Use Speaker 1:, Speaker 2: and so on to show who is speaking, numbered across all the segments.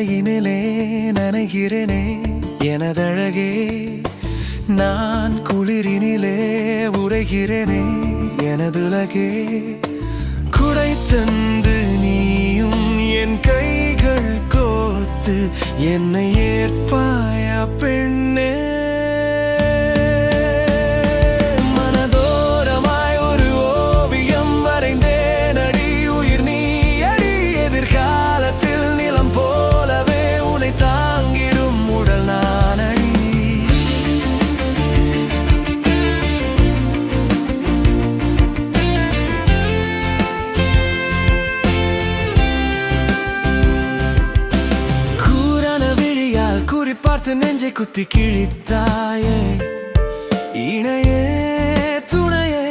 Speaker 1: மழையினிலே நனைகிறேனே எனதழகே, நான் குளிரினிலே உறைகிறேனே எனதுலகே. குடை தந்து நீயும் என் கைகள் கோர்த்து என்னை ஏற்பாயா பெண்ணே. மனதோரமாய் ஒரு ஓவியம் வரைந்தேன் அடி, உயிர் நீ அடி. எதிர்காலத்தில் நிலம் போலவே உன்னை தாங்கிடும் உடல் நான் அடி. குறிப்பார்த்து நெஞ்சை குத்தி கிழித்தாயே, இணையே துணையே.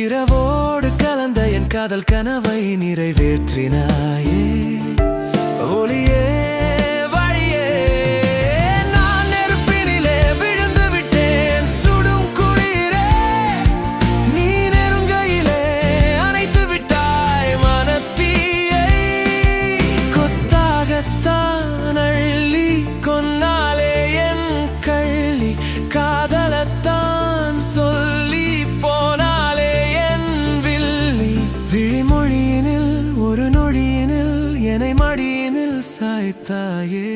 Speaker 1: இரவோடு கலந்த என் காதல் கனவை நிறைவேற்றினாயே, ஒளியே வழியே. நான் நெருப்பினிலே விழுந்து விட்டேன் சுடும் குளிரே, நீ நெருங்கையிலே அணைத்து விட்டாய் மனத்தீயை. கொத்தாகத்தான் அள்ளி கொன்னாலே என் கள்ளி, காதலத்தான் சொல்லி போனாலே என் வில்லி. விழிமொழியினில் ஒரு நொடியினில் என்னை மடியினில் சாய்த்தாயே.